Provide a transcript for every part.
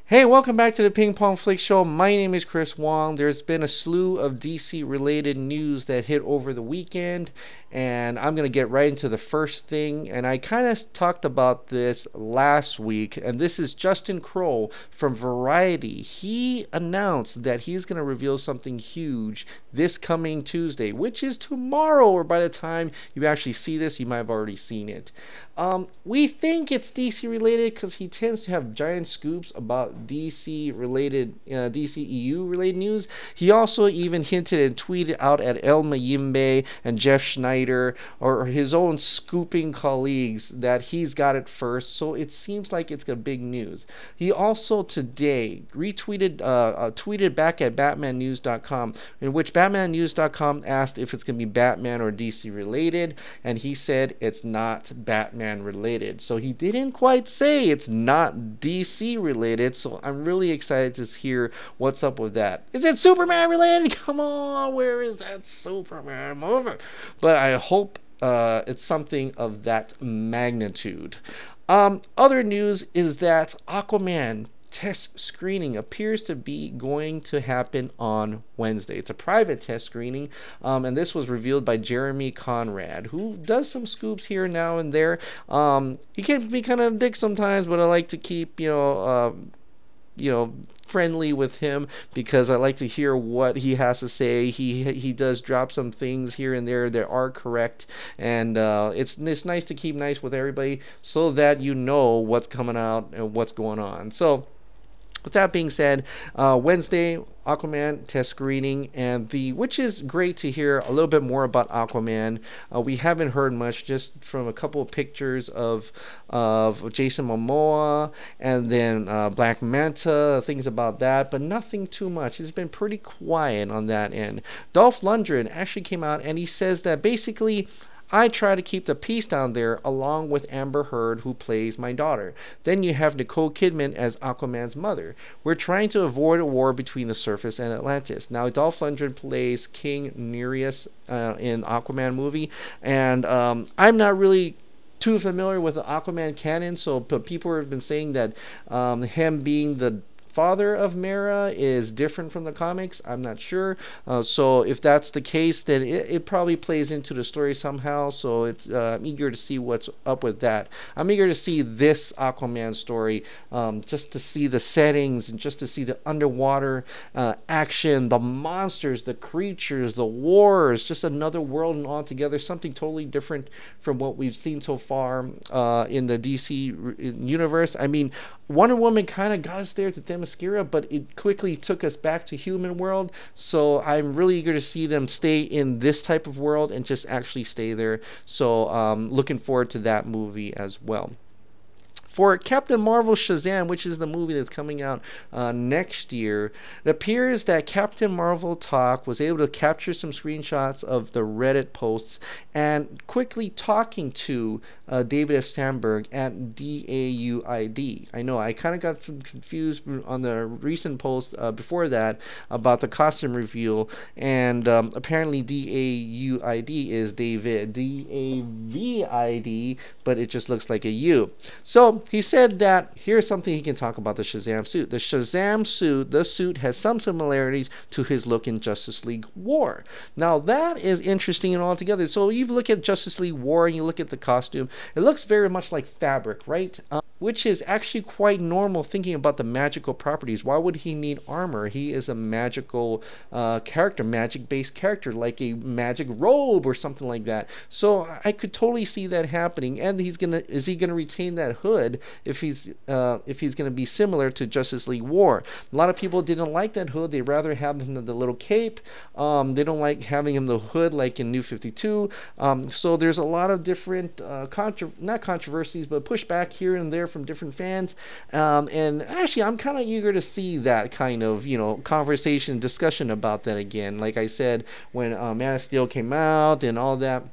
Hey, welcome back to the Ping Pong Flick Show. My name is Chris Wong. There's been a slew of DC related news that hit over the weekend, and I'm going to get right into the first thing. And I kind of talked about this last week, and this is Justin Kroll from Variety. He announced that he's going to reveal something huge this coming Tuesday, which is tomorrow, or by the time you actually see this, you might have already seen it. We think it's DC related because he tends to have giant scoops about DC related, DCEU related news. He also even hinted and tweeted out at El Mayimbe and Jeff Schneider, or his own scooping colleagues, that he's got it first. So it seems like it's big news. He also today retweeted, tweeted back at BatmanNews.com, in which BatmanNews.com asked if it's going to be Batman or DC related, and he said it's not Batman related. So he didn't quite say it's not DC related. So I'm really excited to hear what's up with that. Is it Superman related? Come on, where is that Superman movie? But I hope it's something of that magnitude. Other news is that Aquaman test screening appears to be going to happen on Wednesday. It's a private test screening, and this was revealed by Jeremy Conrad, who does some scoops here now and there. He can be kind of a dick sometimes, but I like to keep, friendly with him because I like to hear what he has to say. He does drop some things here and there that are correct, and it's nice to keep nice with everybody so that you know what's coming out and what's going on. So with that being said, Wednesday, Aquaman test screening, which is great to hear a little bit more about Aquaman. We haven't heard much, just from a couple of pictures of Jason Momoa and then Black Manta, things about that, but nothing too much. It's been pretty quiet on that end. Dolph Lundgren actually came out and he says that basically, I try to keep the peace down there along with Amber Heard, who plays my daughter. Then you have Nicole Kidman as Aquaman's mother. We're trying to avoid a war between the surface and Atlantis. Now, Dolph Lundgren plays King Nereus in Aquaman movie, and I'm not really too familiar with the Aquaman canon, so people have been saying that him being the father of Mera is different from the comics. I'm not sure. So if that's the case, then it probably plays into the story somehow. So I'm eager to see what's up with that. I'm eager to see this Aquaman story, just to see the settings and just to see the underwater action, the monsters, the creatures, the wars, just another world and altogether, something totally different from what we've seen so far in the DC universe. I mean, Wonder Woman kind of got us there to Themyscira, but it quickly took us back to human world. So I'm really eager to see them stay in this type of world and just actually stay there. So looking forward to that movie as well. For Captain Marvel Shazam, which is the movie that's coming out next year, it appears that Captain Marvel Talk was able to capture some screenshots of the Reddit posts and quickly talking to David F. Sandberg at DAUID. I know I kind of got confused on the recent post before that about the costume reveal, and apparently DAUID is David, DAVID, but it just looks like a U. So he said that here's something he can talk about the Shazam suit. The Shazam suit, the suit has some similarities to his look in Justice League War. Now that is interesting and altogether. So you look at Justice League War and you look at the costume, it looks very much like fabric, right? Which is actually quite normal thinking about the magical properties. Why would he need armor? He is a magical character, magic-based character, like a magic robe or something like that. So I could totally see that happening. And is he gonna retain that hood if he's gonna be similar to Justice League War? A lot of people didn't like that hood. They rather have him the little cape. They don't like having him the hood like in New 52. So there's a lot of different not controversies, but pushback here and there from different fans, and actually I'm kind of eager to see that kind of conversation, discussion about that again. Like I said, when Man of Steel came out and all that,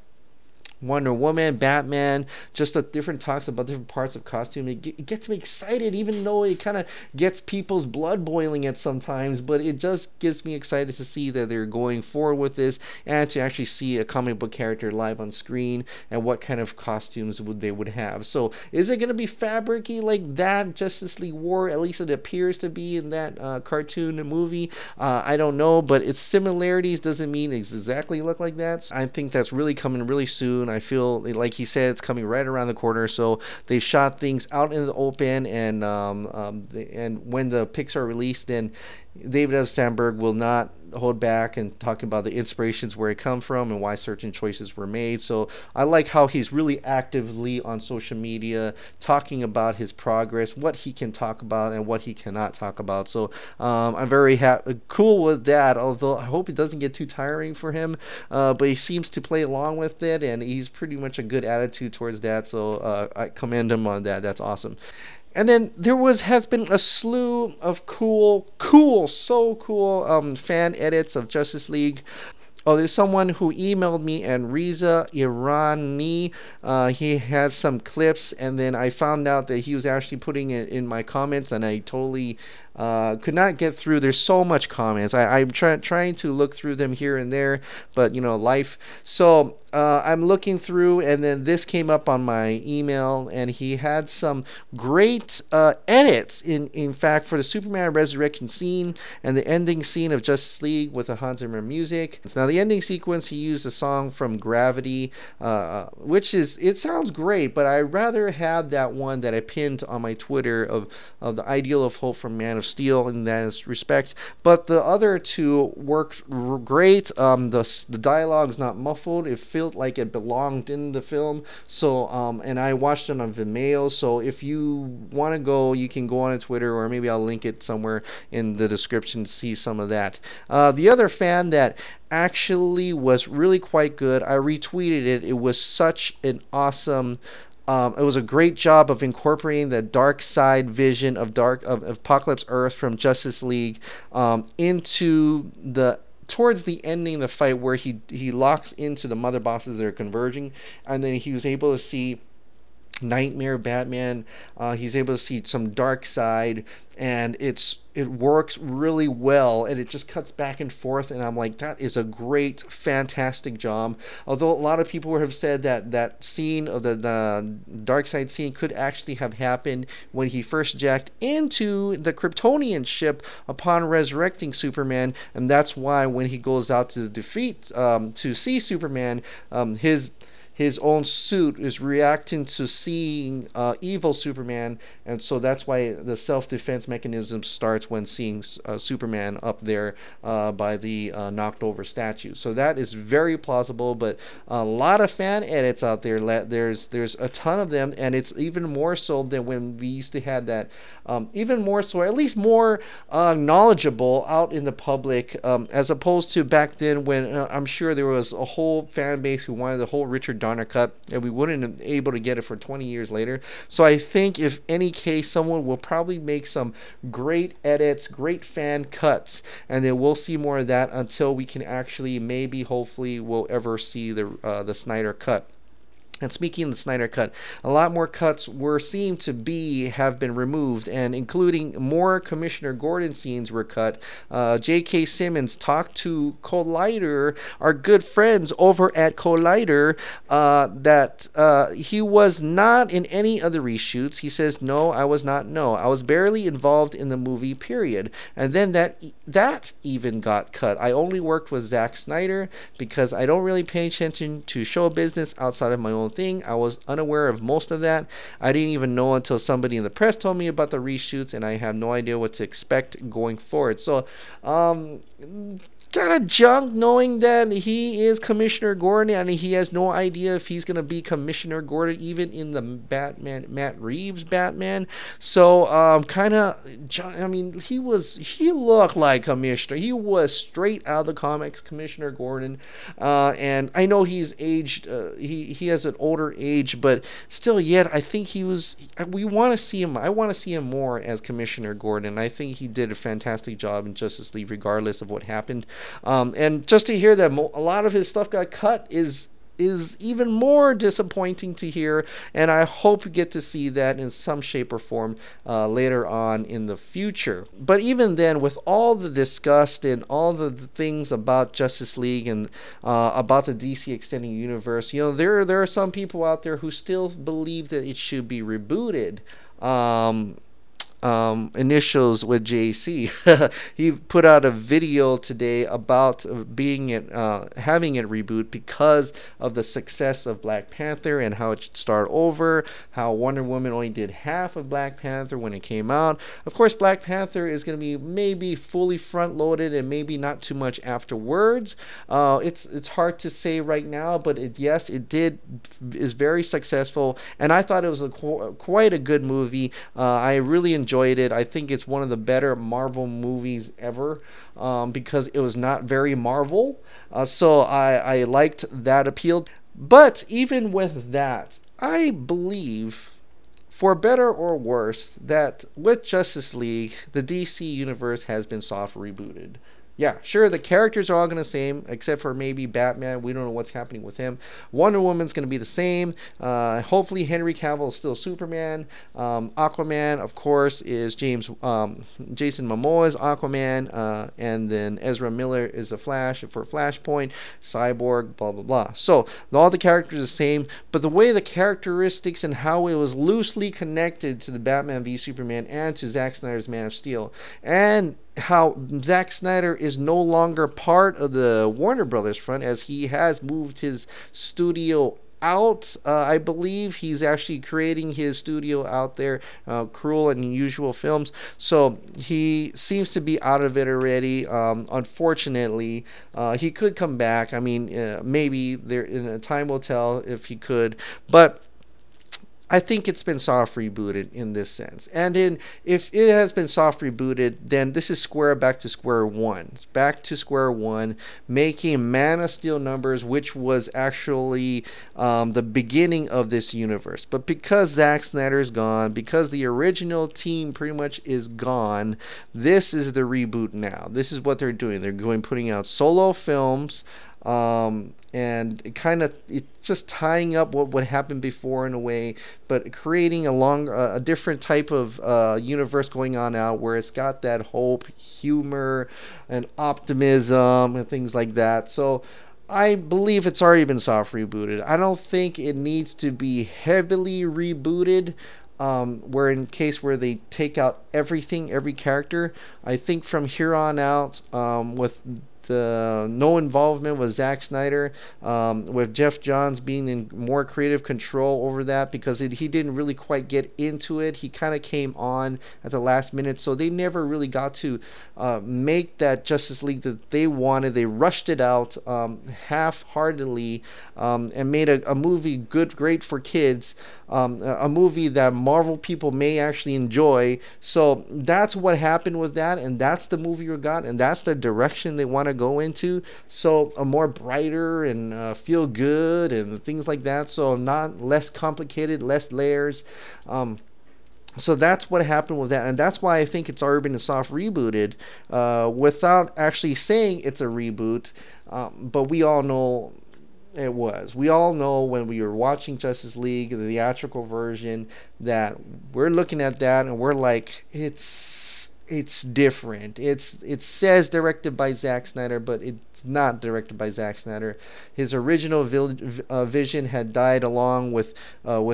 Wonder Woman, Batman, just the different talks about different parts of costume. It gets me excited, even though it kind of gets people's blood boiling at sometimes. But it just gets me excited to see that they're going forward with this and to actually see a comic book character live on screen and what kind of costumes they would have. So is it going to be fabricy like that Justice League wore? At least it appears to be in that cartoon movie. I don't know, but its similarities doesn't mean it's exactly look like that. I think that's really coming really soon. I feel like he said it's coming right around the corner. So they've shot things out in the open, and when the pics are released, then David F. Sandberg will not hold back and talk about the inspirations, where it come from, and why certain choices were made. So I like how he's really actively on social media talking about his progress, what he can talk about and what he cannot talk about. So I'm very cool with that, although I hope it doesn't get too tiring for him, but he seems to play along with it, and he's pretty much a good attitude towards that. So I commend him on that. That's awesome. And then there has been a slew of cool fan edits of Justice League. Oh, there's someone who emailed me, and Reza Irani, he has some clips, and then I found out that he was actually putting it in my comments, and I totally could not get through. There's so much comments. I'm trying to look through them here and there, but life. So I'm looking through, and then this came up on my email, and he had some great edits. In fact, for the Superman resurrection scene and the ending scene of Justice League with the Hans Zimmer music. Now the ending sequence, he used a song from Gravity, which it sounds great, but I rather have that one that I pinned on my Twitter of the Ideal of Hope from Man of Steel in that respect. But the other two worked great. The dialogue's not muffled. It felt like it belonged in the film. So and I watched it on Vimeo. So if you want to go, you can go on Twitter, or maybe I'll link it somewhere in the description to see some of that. The other fan that actually was really quite good, I retweeted it. It was such an awesome. It was a great job of incorporating the Darkseid vision of Apocalypse Earth from Justice League into towards the ending of the fight, where he locks into the mother bosses that are converging, and then he was able to see Nightmare, Batman. He's able to see some Darkseid, and it works really well, and it just cuts back and forth, and I'm like, that is a great, fantastic job. Although a lot of people have said that scene of the Darkseid scene could actually have happened when he first jacked into the Kryptonian ship upon resurrecting Superman, and that's why when he goes out to to see Superman, his own suit is reacting to seeing evil Superman, and so that's why the self-defense mechanism starts when seeing Superman up there by the knocked over statue. So that is very plausible, but a lot of fan edits out there. There's a ton of them, and it's even more so than when we used to have that, even more so, at least more knowledgeable out in the public, as opposed to back then when I'm sure there was a whole fan base who wanted the whole Richard Donner cut, and we wouldn't have been able to get it for 20 years later. So I think if any case, someone will probably make some great edits, great fan cuts, and then we'll see more of that until we can actually, maybe, hopefully, we'll ever see the Snyder cut. And speaking of the Snyder Cut, a lot more cuts have been removed, and including more Commissioner Gordon scenes were cut. J.K. Simmons talked to Collider, our good friends over at Collider, that he was not in any of the reshoots. He says, no, I was not. No, I was barely involved in the movie, period. And then that even got cut. I only worked with Zack Snyder because I don't really pay attention to show business outside of my own thing. I was unaware of most of that. I didn't even know until somebody in the press told me about the reshoots, and I have no idea what to expect going forward. So kind of junk knowing that he is Commissioner Gordon, and he has no idea if he's going to be Commissioner Gordon even in the Matt Reeves Batman. So kind of, I mean, he looked like Commissioner. He was straight out of the comics Commissioner Gordon, and I know he's aged, he has an older age, but still yet I think we want to see him. I want to see him more as Commissioner Gordon. I think he did a fantastic job in Justice League regardless of what happened. And just to hear that a lot of his stuff got cut is is even more disappointing to hear, and I hope we get to see that in some shape or form later on in the future. But even then, with all the disgust and all the things about Justice League and about the DC Extended Universe, there are some people out there who still believe that it should be rebooted. Initials with JC. He put out a video today about having it reboot because of the success of Black Panther and how it should start over, how Wonder Woman only did half of Black Panther when it came out. Of course, Black Panther is going to be maybe fully front loaded and maybe not too much afterwards. It's hard to say right now, but is very successful, and I thought it was quite a good movie. I really enjoyed it. I think it's one of the better Marvel movies ever, because it was not very Marvel. So I liked that appeal. But even with that, I believe, for better or worse, that with Justice League, the DC universe has been soft rebooted. Yeah, sure, the characters are all going to be the same, except for maybe Batman. We don't know what's happening with him. Wonder Woman's going to be the same. Hopefully Henry Cavill is still Superman. Aquaman, of course, is Jason Momoa is Aquaman. And then Ezra Miller is the Flash for Flashpoint. Cyborg, blah, blah, blah. So all the characters are the same, but the way the characteristics and how it was loosely connected to the Batman v Superman and to Zack Snyder's Man of Steel, and how Zack Snyder is no longer part of the Warner Brothers front, as he has moved his studio out. I believe he's actually creating his studio out there, Cruel and Unusual Films. So he seems to be out of it already. Unfortunately, he could come back. I mean, maybe time will tell if he could, but I think it's been soft rebooted in this sense. And if it has been soft rebooted, then this is back to square one. It's back to square one, making Man of Steel numbers, which was actually the beginning of this universe. But because Zack Snyder is gone, because the original team pretty much is gone, this is the reboot now. This is what they're doing. They're putting out solo films. And it's just tying up what happened before in a way, but creating a different type of universe going on now, where it's got that hope, humor, and optimism and things like that. So I believe it's already been soft rebooted. I don't think it needs to be heavily rebooted. Where they take out every character. I think from here on out, with no involvement with Zack Snyder, with Jeff Johns being in more creative control over that, because he didn't really quite get into it. He kind of came on at the last minute, so they never really got to make that Justice League that they wanted. They rushed it out half-heartedly, and made a movie great for kids, a movie that Marvel people may actually enjoy. So that's what happened with that, and that's the movie you got, and that's the direction they want to go into. So a more brighter and feel good and things like that. So not less complicated, less layers. So that's what happened with that, and that's why I think it's already been soft rebooted, without actually saying it's a reboot. But we all know it was. We all know when we were watching Justice League, the theatrical version, that we're looking at that and we're like, it's different. It says directed by Zack Snyder, but it's not directed by Zack Snyder. His original vision had died along with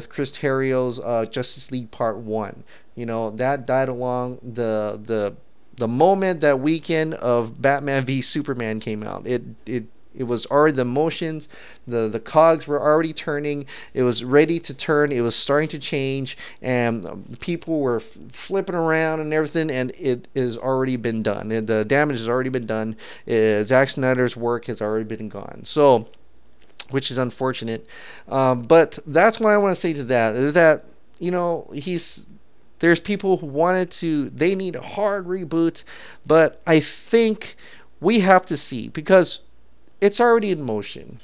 Chris Terrio's Justice League Part 1. That died along the moment that weekend of Batman v Superman came out. It was already, the motions, the cogs were already turning. It was ready to turn. It was starting to change, and people were flipping around and everything, and it has already been done. And the damage has already been done. Zack Snyder's work has already been gone. So, which is unfortunate. But that's what I want to say to that, is that, there's people who they need a hard reboot, but I think we have to see, because it's already in motion.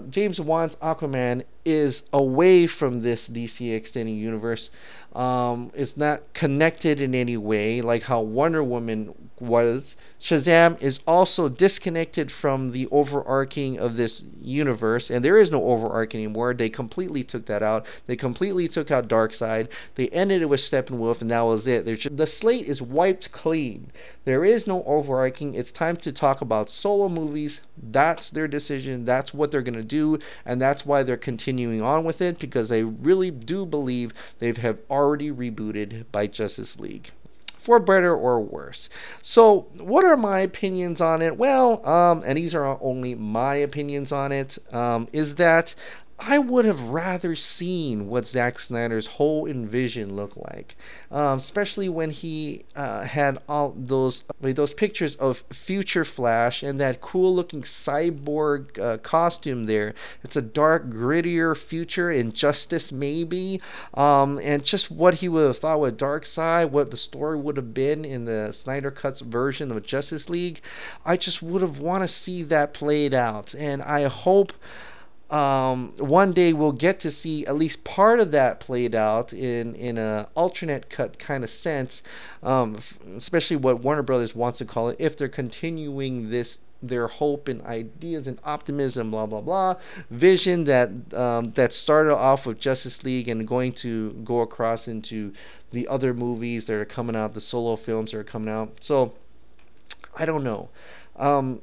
James Wan's Aquaman is away from this DC extended universe. It's not connected in any way like how Wonder Woman was. Shazam is also disconnected from the overarching of this universe, and there is no overarching anymore. They completely took that out. They completely took out Darkseid. They ended it with Steppenwolf, and that was it. The slate is wiped clean. There is no overarching. It's time to talk about solo movies. That's their decision. That's what they're going to do, and that's why they're continuing on with it, because they really do believe they have already rebooted by Justice League, for better or worse. So, what are my opinions on it? Well, and these are only my opinions on it, is that I would have rather seen what Zack Snyder's whole envision looked like, especially when he had all those pictures of future Flash and that cool looking cyborg costume there. It's a dark, grittier future, injustice maybe, and just what he would have thought with Darkseid, what the story would have been in the Snyder Cut's version of Justice League. I just would have want to see that played out, and I hope one day we'll get to see at least part of that played out in a alternate cut kind of sense, especially what Warner Brothers wants to call it, if they're continuing this their hope and ideas and optimism, blah blah blah, vision that started off with Justice League and going to go across into the other movies that are coming out, the solo films that are coming out. So I don't know.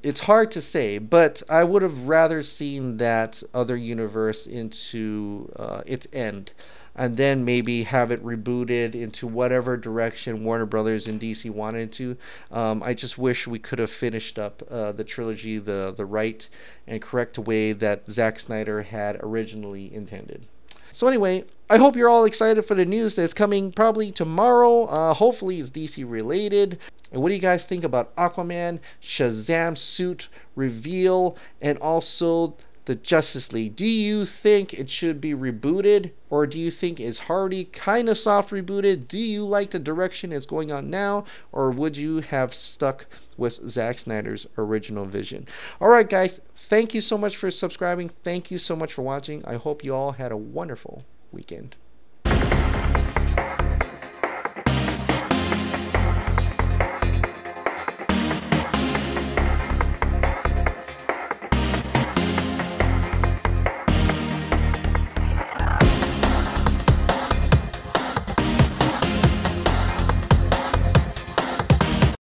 It's hard to say, but I would have rather seen that other universe into its end, and then maybe have it rebooted into whatever direction Warner Brothers and DC wanted to. I just wish we could have finished up the trilogy the right and correct way that Zack Snyder had originally intended. So anyway, I hope you're all excited for the news that's coming probably tomorrow. Hopefully it's DC related. And what do you guys think about Aquaman, Shazam Suit reveal, and also the Justice League? Do you think it should be rebooted, or do you think it's already kind of soft rebooted? Do you like the direction it's going on now, or would you have stuck with Zack Snyder's original vision? Alright guys, thank you so much for subscribing. Thank you so much for watching. I hope you all had a wonderful weekend.